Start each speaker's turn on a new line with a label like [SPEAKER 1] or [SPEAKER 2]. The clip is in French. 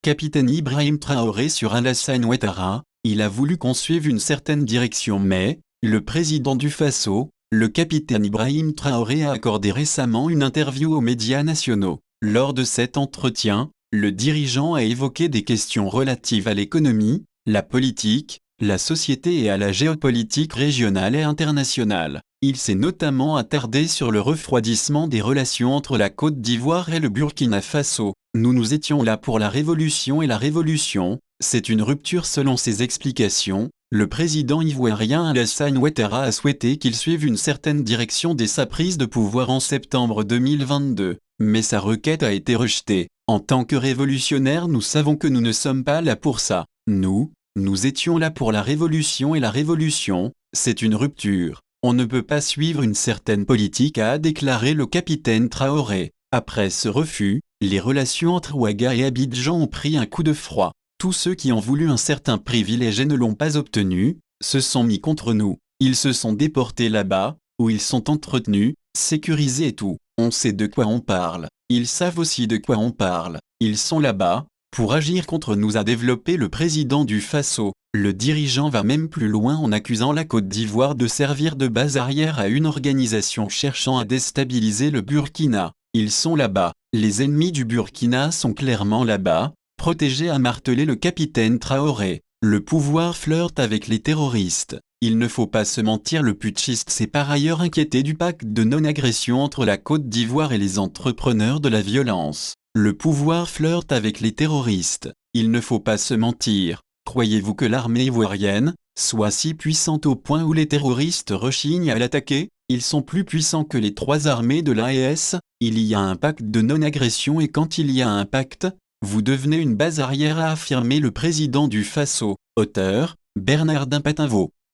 [SPEAKER 1] Capitaine Ibrahim Traoré sur Alassane Ouattara, il a voulu qu'on suive une certaine direction mais, le président du Faso, le capitaine Ibrahim Traoré a accordé récemment une interview aux médias nationaux. Lors de cet entretien, le dirigeant a évoqué des questions relatives à l'économie, la politique, la société et à la géopolitique régionale et internationale. Il s'est notamment attardé sur le refroidissement des relations entre la Côte d'Ivoire et le Burkina Faso. Nous étions là pour la révolution et la révolution, c'est une rupture selon ses explications. Le président ivoirien Alassane Ouattara a souhaité qu'il suive une certaine direction dès sa prise de pouvoir en septembre 2022, mais sa requête a été rejetée. En tant que révolutionnaires, nous savons que nous ne sommes pas là pour ça. Nous étions là pour la révolution et la révolution, c'est une rupture. On ne peut pas suivre une certaine politique, a déclaré le capitaine Traoré. Après ce refus, les relations entre Ouaga et Abidjan ont pris un coup de froid. Tous ceux qui ont voulu un certain privilège et ne l'ont pas obtenu, se sont mis contre nous. Ils se sont déportés là-bas, où ils sont entretenus, sécurisés et tout. On sait de quoi on parle. Ils savent aussi de quoi on parle. Ils sont là-bas, pour agir contre nous, a développé le président du Faso. Le dirigeant va même plus loin en accusant la Côte d'Ivoire de servir de base arrière à une organisation cherchant à déstabiliser le Burkina. Ils sont là-bas. Les ennemis du Burkina sont clairement là-bas, protégés, a martelé le capitaine Traoré. Le pouvoir flirte avec les terroristes. Il ne faut pas se mentir, le putschiste s'est par ailleurs inquiété du pacte de non-agression entre la Côte d'Ivoire et les entrepreneurs de la violence. Le pouvoir flirte avec les terroristes. Il ne faut pas se mentir. Croyez-vous que l'armée ivoirienne soit si puissante au point où les terroristes rechignent à l'attaquer? Ils sont plus puissants que les trois armées de l'AES. Il y a un pacte de non-agression et quand il y a un pacte, vous devenez une base arrière, a affirmé le président du Faso. Auteur, Bernardin Patinvaux.